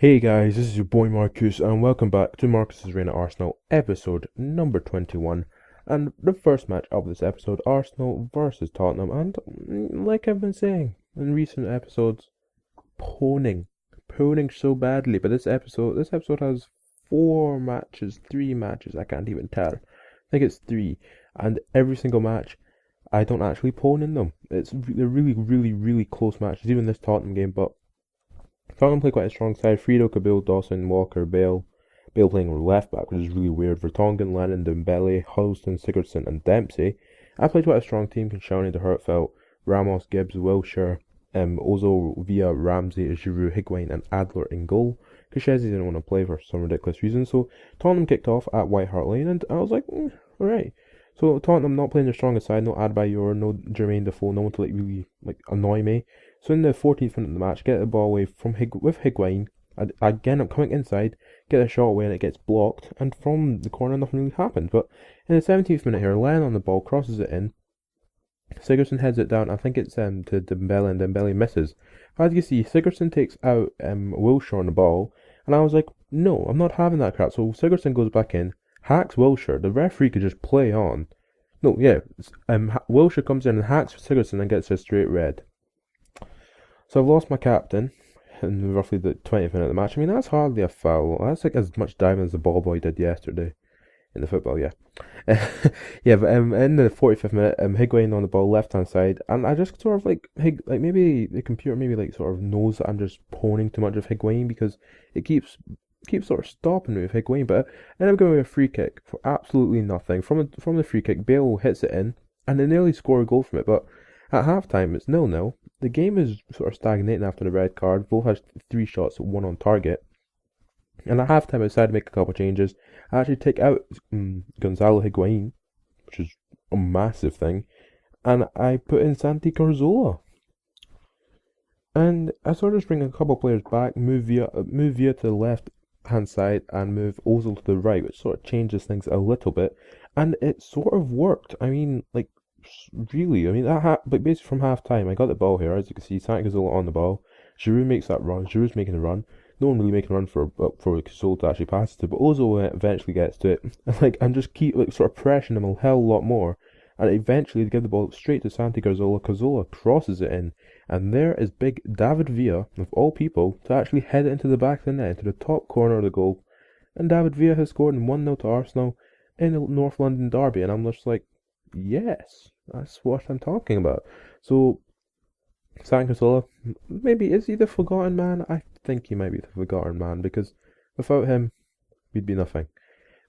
Hey guys, this is your boy Markcoos, and welcome back to Marcus's Reign at Arsenal, episode number 21. And the first match of this episode, Arsenal versus Tottenham. And like I've been saying in recent episodes, poning, poning so badly. But this episode has three matches. I can't even tell. I think it's three, and every single match, I don't actually pwn in them. They're really, really, really close matches. Even this Tottenham game, but Tottenham play quite a strong side. Frito, Cabil, Dawson, Walker, Bale. Bale playing left back, which is really weird. Vertonghen, Lennon, Dembele, Huddleston, Sigurdsson, and Dempsey. I played quite a strong team. Koscielny, De Hertfeld, Ramos, Gibbs, Wilshere, Ozil, Villa, Ramsey, Giroud, Higuain, and Adler in goal. Koscielny didn't want to play for some ridiculous reason, so Tottenham kicked off at White Hart Lane, and I was like, alright. So Tottenham not playing their strongest side, no Adebayor, no Jermaine Defoe, no one to really annoy me. So in the 14th minute of the match, get the ball away with Higuain. Again, I'm coming inside, get a shot away, and it gets blocked. And from the corner, nothing really happened. But in the 17th minute here, Lennon on the ball crosses it in. Sigurdsson heads it down. I think it's to Dembele, and Dembele misses. As you see, Sigurdsson takes out Wilshere on the ball, and I was like, no, I'm not having that crap. So Sigurdsson goes back in, hacks Wilshere. The referee could just play on. No, yeah, Wilshere comes in and hacks Sigurdsson and gets a straight red. So I've lost my captain in roughly the 20th minute of the match. I mean, that's hardly a foul. That's like as much diving as the ball boy did yesterday in the football, yeah. Yeah, but in the 45th minute, Higuain on the ball, left hand side, and I just sort of like maybe the computer maybe like sort of knows that I'm just poning too much of Higuain because it keeps sort of stopping me with Higuain, but I end up giving away a free kick for absolutely nothing. From the free kick, Bale hits it in, and they nearly score a goal from it, but at halftime it's 0-0. The game is sort of stagnating after the red card. Both has three shots, one on target. And at halftime, I decided to make a couple changes. I actually take out Gonzalo Higuain, which is a massive thing, and I put in Santi Cazorla. And I sort of just bring a couple players back, move Villa to the left hand side, and move Ozil to the right, which sort of changes things a little bit. And it sort of worked. I mean, like, really, I mean, but basically from half time, I got the ball here. As you can see, Santi Cazorla on the ball. Giroud makes that run. Giroud's making a run. No one really making a run for Cazorla to actually pass it to, but Ozil eventually gets to it. And I'm just keep sort of pressuring him a hell of a lot more. And eventually, they give the ball straight to Santi Cazorla. Cazorla crosses it in, and there is big David Villa, of all people, to actually head it into the back of the net, into the top corner of the goal. And David Villa has scored in 1-0 to Arsenal in the North London derby, and I'm just like, yes, that's what I'm talking about. So, Santi Cazorla, maybe is he the forgotten man? I think he might be the forgotten man because without him, we'd be nothing.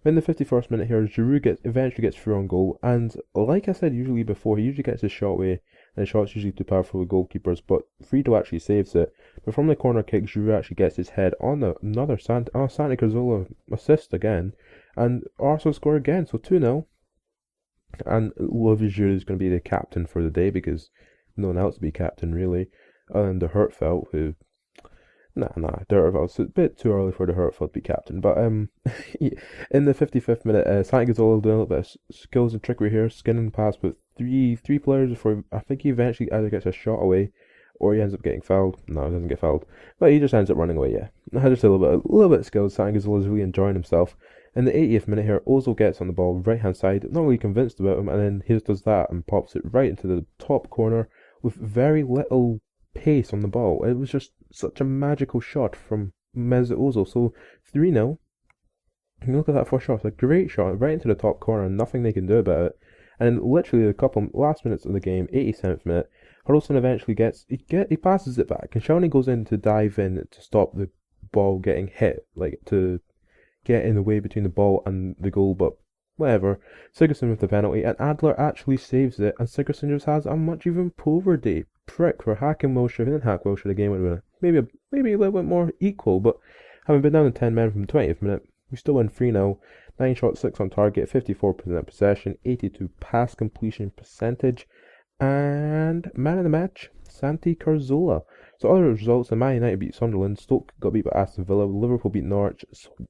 In the 51st minute here, Giroud eventually gets through on goal, and like I said usually before, he usually gets his shot away, and the shot's usually too powerful for the goalkeepers, but Frito actually saves it. But from the corner kick, Giroud actually gets his head on another Santi Cazorla assist again, and Arsenal score again, so 2-0. And Olivier Giroud is going to be the captain for the day because no one else to be captain really. And De Hertfeld, who De Hertfeld's a bit too early for De Hertfeld to be captain. But in the 55th minute, Santi Cazorla doing a little bit of skills and trickery here, skinning past with three players before I think he eventually either gets a shot away or he ends up getting fouled. No, he doesn't get fouled, but he just ends up running away. Yeah, just a little bit of skills. Santi Cazorla is really enjoying himself. In the 80th minute here, Ozil gets on the ball, right hand side, not really convinced about him, and then he just does that and pops it right into the top corner with very little pace on the ball. It was just such a magical shot from Mesut Ozil. So 3-0. You look at that first shot, it's a great shot right into the top corner, and nothing they can do about it. And literally a couple last minutes of the game, 87th minute, Huddleston eventually he passes it back, and Shawnee goes in to dive in to stop the ball getting hit, like to get in the way between the ball and the goal, but whatever. Sigurdsson with the penalty, and Adler actually saves it, and Sigurdsson just has a much even poorer day. Prick for hacking Wilshere. If he didn't hack Wilshere, the game would have been maybe a little bit more equal, but having been down to 10 men from the 20th minute, we still win 3-0. 9 shots, 6 on target, 54% possession, 82 pass completion percentage, and man of the match, Santi Cazorla. So other results, the Man United beat Sunderland, Stoke got beat by Aston Villa, Liverpool beat Norwich,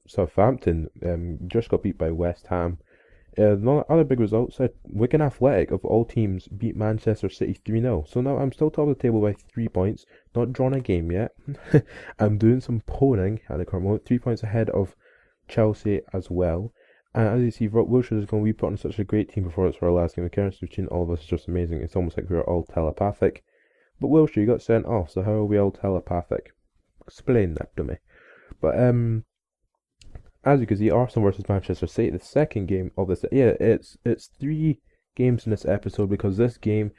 Southampton just got beat by West Ham, The other big results, Wigan Athletic, of all teams, beat Manchester City 3-0. So now I'm still top of the table by 3 points, not drawn a game yet. I'm doing some pawning at the current moment, 3 points ahead of Chelsea as well. And as you see, Wilshere is going to be put on such a great team performance for our last game. The chemistry between all of us is just amazing. It's almost like we're all telepathic. But Wilshere, you got sent off, so how are we all telepathic? Explain that to me. But as you can see, Arsenal versus Manchester City, the second game of this. Yeah, it's 3 games in this episode because this game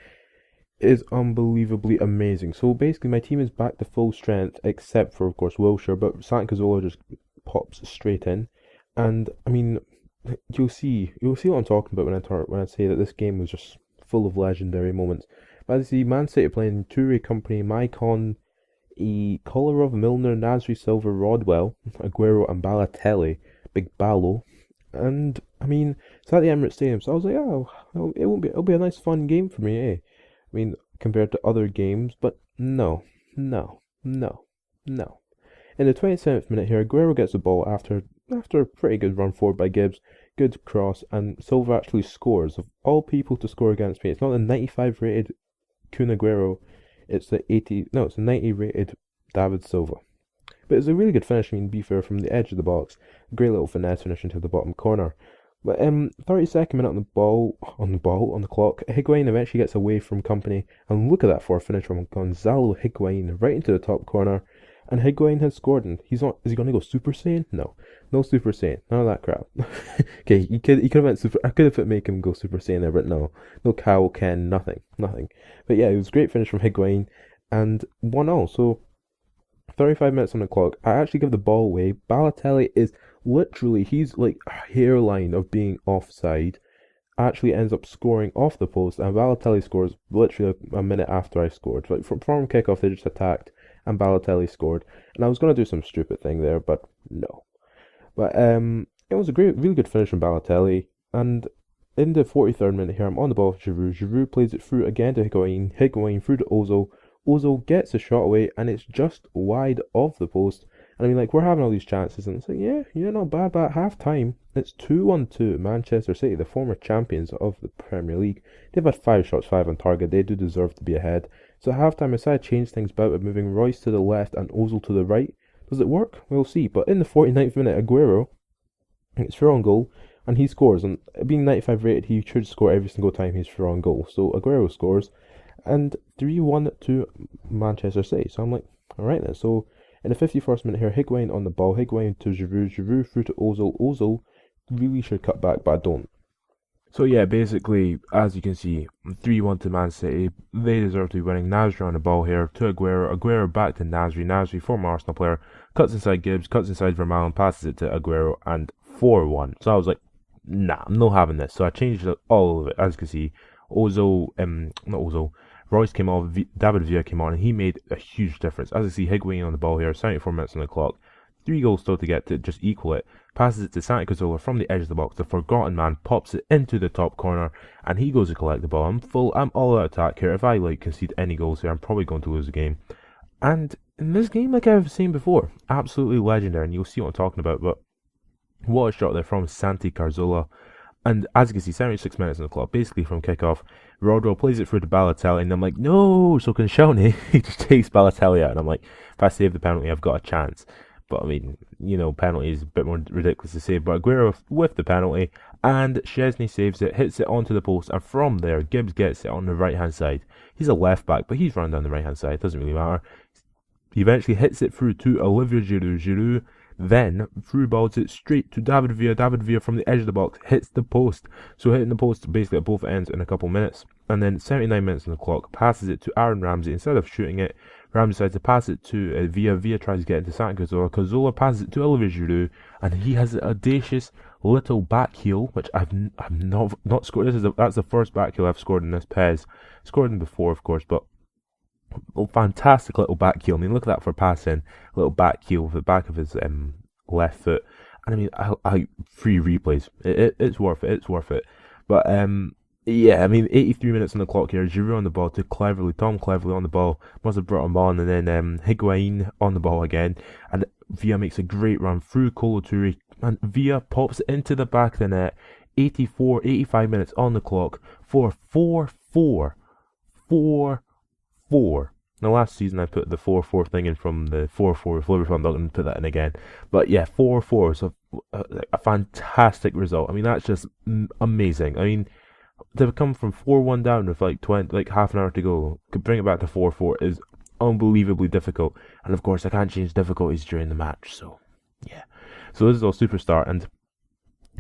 is unbelievably amazing. So basically, my team is back to full strength, except for of course Wilshere, but Santi just pops straight in, and I mean, you'll see what I'm talking about when I say that this game was just full of legendary moments. But as you see, Man City playing Toure Company, Maicon, Kolarov, Milner, Nasri, Silva, Rodwell, Aguero, and Balotelli, Big Ballo, and I mean it's at the Emirates Stadium, so I was like, oh, it'll be a nice fun game for me, eh? I mean, compared to other games, but no, no, no, no. In the 27th minute here, Aguero gets the ball after a pretty good run forward by Gibbs, good cross, and Silva actually scores. Of all people to score against me, it's not the 95 rated Kun Aguero, it's the 90 rated David Silva. But it's a really good finish, I mean, be fair, from the edge of the box. Great little finesse finish into the bottom corner. But 32nd minute on the clock, Higuain eventually gets away from Company, and look at that for a finish from Gonzalo Higuain right into the top corner. And Higuain has scored, and he's not. Is he going to go Super Saiyan? No, no Super Saiyan. None of that crap. Okay, he could have went Super. I could have make him go Super Saiyan there, but no, no Cow, Ken, nothing. But yeah, it was a great finish from Higuain, and 1-0. So 35 minutes on the clock. I actually give the ball away. Balotelli is literally, he's like a hairline of being offside. Actually ends up scoring off the post, and Balotelli scores literally a minute after I scored. Like from kickoff, they just attacked, and Balotelli scored. And I was gonna do some stupid thing there, but no. But it was a really good finish from Balotelli. And in the 43rd minute here, I'm on the ball with Giroud. Giroud plays it through again to Higuain. Higuain through to Ozil. Ozil gets a shot away, and it's just wide of the post. And I mean, like, we're having all these chances, and it's like, yeah, not bad. But at half time, it's 2-1 Manchester City, the former champions of the Premier League. They've had 5 shots, 5 on target. They do deserve to be ahead. So at half time, I decided to change things about with moving Royce to the left and Ozil to the right. Does it work? We'll see. But in the 49th minute, Aguero gets through on goal, and he scores. And being 95 rated, he should score every single time he's through on goal. So Aguero scores, and 3-1 to Manchester City. So I'm like, alright then. So in the 51st minute here, Higuain on the ball, Higuain to Giroud, Giroud through to Ozil. Ozil really should cut back, but I don't. So yeah, basically, as you can see, 3-1 to Man City. They deserve to be winning. Nasri on the ball here to Aguero. Aguero back to Nasri. Nasri, former Arsenal player, cuts inside Gibbs, cuts inside Vermaelen, passes it to Aguero, and 4-1. So I was like, nah, I'm not having this. So I changed all of it. As you can see, Royce came off, David Villa came on, and he made a huge difference. As you see, Higuain on the ball here, 74 minutes on the clock. 3 goals still to get to just equal it. Passes it to Santi Cazorla from the edge of the box. The forgotten man pops it into the top corner, and he goes to collect the ball. I'm all out attack here. If I concede any goals here, I'm probably going to lose the game. And in this game, like I've seen before, absolutely legendary, and you'll see what I'm talking about. But what a shot there from Santi Cazorla. And as you can see, 76 minutes on the clock, basically from kickoff. Rodwell plays it through to Balotelli, and I'm like, no! So Koscielny, he just takes Balotelli out, and I'm like, if I save the penalty, I've got a chance. But I mean, penalty is a bit more ridiculous to save. But Aguero with the penalty, and Szczesny saves it, hits it onto the post, and from there, Gibbs gets it on the right hand side. He's a left back, but he's running down the right hand side, doesn't really matter. He eventually hits it through to Olivier Giroud. Giroud then through balls it straight to David Villa. David Villa from the edge of the box hits the post. So hitting the post basically at both ends in a couple minutes. And then 79 minutes on the clock, passes it to Aaron Ramsey. Instead of shooting it, Ramsey decides to pass it to Villa. Villa tries to get into Santi Cazorla. Cazorla passes it to Olivier Giroud, and he has an audacious little back heel, which I've not scored. That's the first back heel I've scored in this PES. Scored in before, of course, but fantastic little back heel. I mean, look at that for passing. Little back heel with the back of his left foot. And I mean, I free replays. It's worth it. It's worth it. But yeah, I mean, 83 minutes on the clock here. Giroud on the ball to Tom Cleverley on the ball. Must have brought him on. And then Higuain on the ball again. And Villa makes a great run through Kolo Toure. And Villa pops it into the back of the net. 84, 85 minutes on the clock for 4-4. 4-4. Now, last season I put the 4-4 thing in from the 4-4 with Liverpool. I'm not going to put that in again. But yeah, 4-4 is a fantastic result. I mean, that's just amazing. I mean, to come from 4-1 down with like half an hour to go, could bring it back to 4-4 is unbelievably difficult. And of course, I can't change difficulties during the match. So, yeah. So this is all superstar. And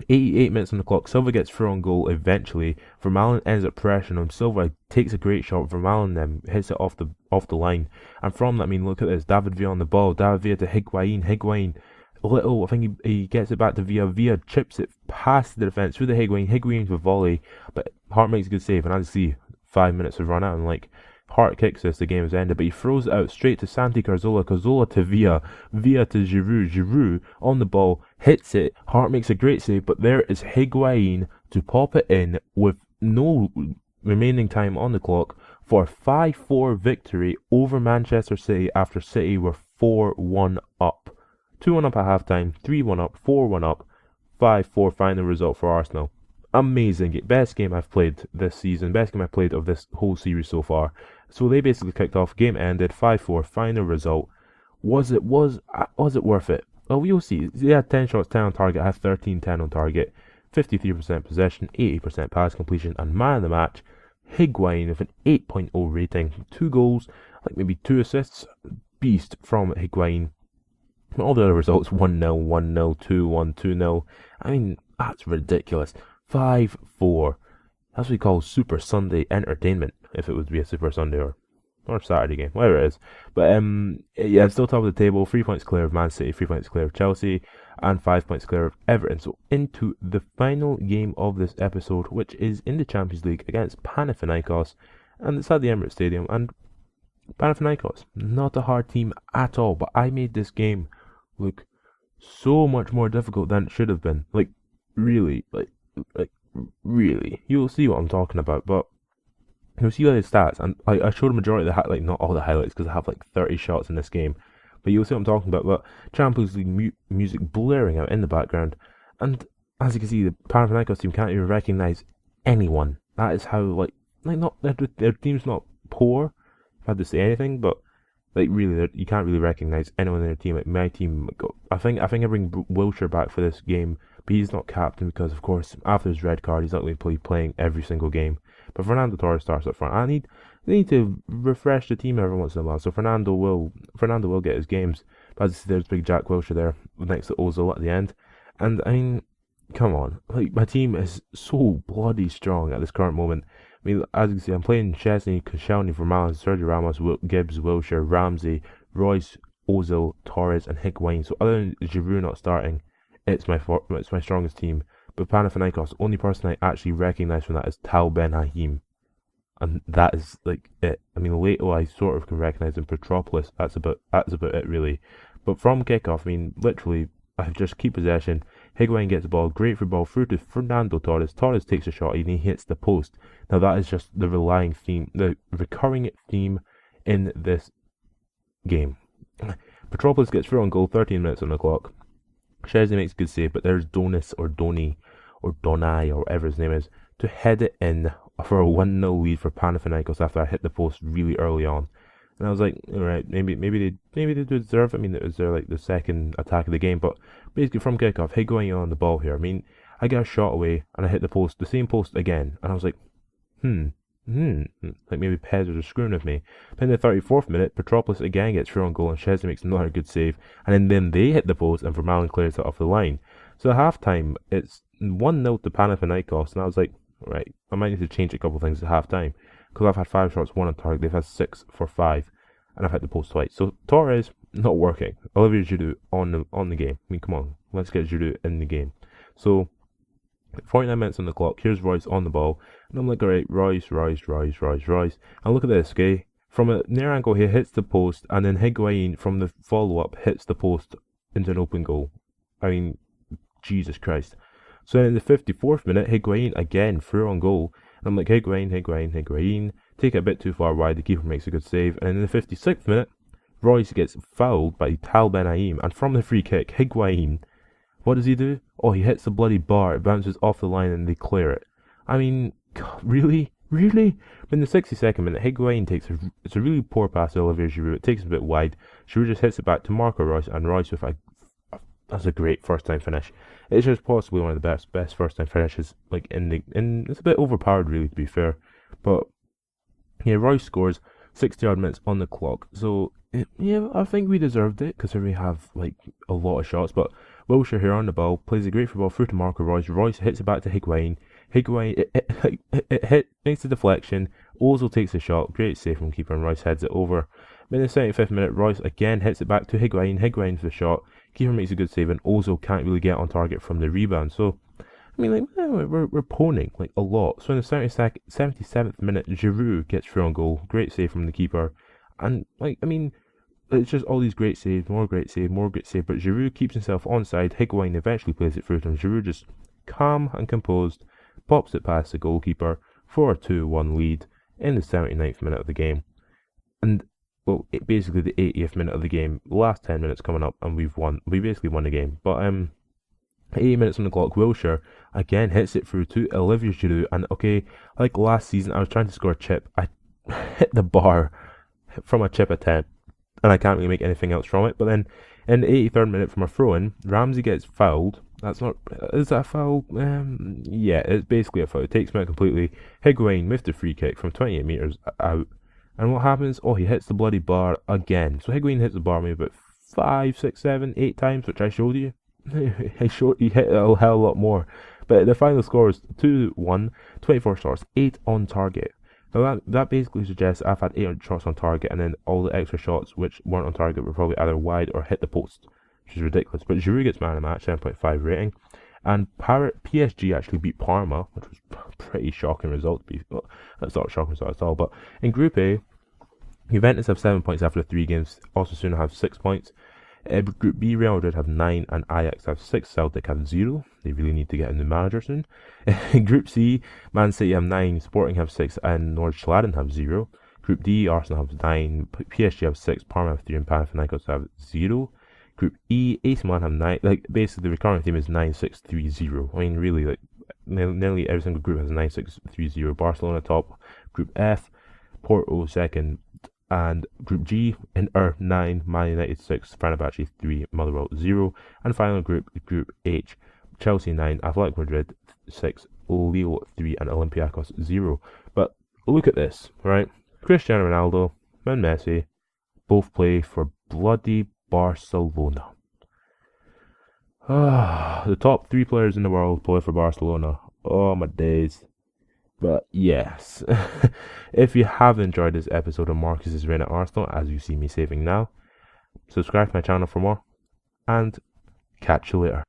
88 minutes on the clock, Silva gets through on goal eventually. Vermaelen ends up pressuring him. Silva takes a great shot. Vermaelen then hits it off the line. And from that, I mean, look at this. David Villa on the ball. David Villa to Higuain. Higuain, I think he gets it back to Villa. Villa chips it past the defence through the Higuain. Higuain with a volley. But Hart makes a good save. And as you see, 5 minutes have run out. And Hart kicks this, the game has ended, but he throws it out straight to Santi Cazorla, Cazorla to Villa, Villa to Giroud, Giroud on the ball, hits it, Hart makes a great save, but there is Higuain to pop it in with no remaining time on the clock for a 5-4 victory over Manchester City after City were 4-1 up. 2-1 up at half-time, 3-1 up, 4-1 up, 5-4 final result for Arsenal. Amazing. Best game I've played this season, best game I've played of this whole series so far. So they basically kicked off, game ended, 5-4, final result. Was it worth it? Well, we'll see. They had 10 shots, 10 on target, I had 13-10 on target, 53% possession, 80% pass completion, and man of the match, Higuain with an 8.0 rating, 2 goals, maybe 2 assists, beast from Higuain. All the other results, 1-0, 1-0, 2-1, 2-0. I mean, that's ridiculous. 5-4. That's what we call Super Sunday entertainment, if it would be a Super Sunday or Saturday game, whatever it is. But yeah, still top of the table, 3 points clear of Man City, 3 points clear of Chelsea, and 5 points clear of Everton. So into the final game of this episode, which is in the Champions League against Panathinaikos, and it's at the Emirates Stadium. And Panathinaikos, not a hard team at all, but I made this game look so much more difficult than it should have been. Really. You'll see what I'm talking about, but you'll see all the stats, and I showed a majority of the not all the highlights, because I have 30 shots in this game, but you'll see what I'm talking about. But Champions League music blaring out in the background, and as you can see, the Panathinaikos team can't even recognise anyone. That is how not their team's not poor, if I had to say anything, but really, you can't really recognise anyone in their team. My team, I think I bring Wilshere back for this game, but he's not captain because, of course, after his red card, he's not going to be playing every single game. But Fernando Torres starts up front. They need to refresh the team every once in a while, so Fernando will get his games. But as you see, there's big Jack Wilshere there next to Ozil at the end. And I mean, come on, my team is so bloody strong at this current moment. I mean, as you can see, I'm playing Chesney, Koscielny, Vermaelen, Sergio Ramos, Gibbs, Wilshere, Ramsey, Royce, Ozil, Torres, and Higuain. So other than Giroud not starting, it's my strongest team. But Panathinaikos, only person I actually recognise from that is Tal Ben Haim, and that is it. I mean, Leto I sort of can recognise, in Petropolis that's about it really. But from kickoff, I mean, literally, I just keep possession. Higuain gets the ball, great for ball through to Fernando Torres. Torres takes a shot and he hits the post. Now that is just the recurring theme in this game. Petropolis gets through on goal, 13 minutes on the clock. Chesney makes a good save, but there's Donnie or Donai or whatever his name is to head it in for a 1-0 lead for Panathinaikos after I hit the post really early on. And I was like, alright, maybe they do deserve it. I mean, it was the second attack of the game, but basically from kickoff, Higuain on the ball here. I mean, I get a shot away and I hit the same post again, and I was like, maybe PES are screwing with me. But in the 34th minute, Petropolis again gets through on goal and Chesney makes another good save, and then they hit the post and Vermaelen clears it off the line. So at half time, it's 1-0 to Panathinaikos, and I was like, right, I might need to change a couple of things at half time, because I've had 5 shots, 1 on target, they've had 6 for 5, and I've hit the post twice. So Torres, not working. Olivier Giroud on the game. I mean, come on, let's get Giroud in the game. So 49 minutes on the clock, here's Royce on the ball, and I'm like, alright, Royce, and look at this, okay? From a near angle, he hits the post, and then Higuain, from the follow-up, hits the post into an open goal. I mean, Jesus Christ. So then in the 54th minute, Higuain again through on goal, and I'm like, Higuain, take it a bit too far wide, the keeper makes a good save, and in the 56th minute, Royce gets fouled by Tal Ben Haim, and from the free kick, Higuain What does he do? Oh, he hits the bloody bar, it bounces off the line and they clear it. I mean, God, really? Really? In the 62nd minute, Higuain it's a really poor pass to Olivier Giroud. It takes him a bit wide. Giroud just hits it back to Marco Reus, and Reus with that's a great first time finish. It's just possibly one of the best first time finishes. Like it's a bit overpowered, really, to be fair. But yeah, Reus scores 60-odd minutes on the clock. So yeah, I think we deserved it because we have like a lot of shots. But Wilshere here on the ball plays a great football through to Marco Reus. Reus hits it back to Higuain. Higuain it makes the deflection. Ozil takes the shot. Great save from keeper, and Reus heads it over. In the 75th minute, Reus again hits it back to Higuain. Higuain for the shot. Keeper makes a good save, and Ozil can't really get on target from the rebound. So, I mean, like we're poning like a lot. So in the 77th minute, Giroud gets through on goal. Great save from the keeper, and like I mean, it's just all these great saves, more great save, more great save. But Giroud keeps himself onside. Higuain eventually plays it through to him. Giroud just calm and composed pops it past the goalkeeper for a 2-1 lead in the 79th minute of the game. And well, basically the 80th minute of the game, the last 10 minutes coming up, and we've won. We basically won the game. But 80 minutes on the clock, Wilshere again hits it through to Olivier Giroud. And okay, like last season, I was trying to score a chip. I hit the bar from a chip attempt, and I can't really make anything else from it. But then in the 83rd minute from a throw-in, Ramsey gets fouled. Is that a foul? Yeah, it's basically a foul. It takes him out completely. Higuain with the free kick from 28 metres out. And what happens? Oh, he hits the bloody bar again. So Higuain hits the bar maybe about 5, 6, 7, 8 times, which I showed you. He hit it a hell of a lot more. But the final score is 2-1, 24 shots, 8 on target. Now that basically suggests I've had 800 shots on target, and then all the extra shots which weren't on target were probably either wide or hit the post, which is ridiculous. But Giroud gets man of the match, 7.5 rating. And PSG actually beat Parma, which was a pretty shocking result. Well, that's not a shocking result at all. But in Group A, Juventus have 7 points after 3 games. Osasuna have 6 points. Group B, Real Madrid have 9 and Ajax have 6. Celtic have 0. They really need to get a new manager soon. Group C, Man City have 9, Sporting have 6, and Noordsladen have 0. Group D, Arsenal have 9, PSG have 6, Parma have 3, and Panathinaikos have 0. Group E, AC Milan have 9. Like basically, the recurring theme is 9-6-3-0. I mean, really, like nearly every single group has 9-6-3-0. Barcelona top. Group F, Porto second. And Group G, Inter 9, Man United 6, Fenerbahce 3, Motherwell 0. And final group, Group H, Chelsea 9, Athletic Madrid 6, Lille 3, and Olympiacos 0. But look at this, right? Cristiano Ronaldo and Messi both play for bloody Barcelona. The top 3 players in the world play for Barcelona. Oh my days. But yes, if you have enjoyed this episode of Markcoos' Reign at Arsenal, as you see me saving now, subscribe to my channel for more, and catch you later.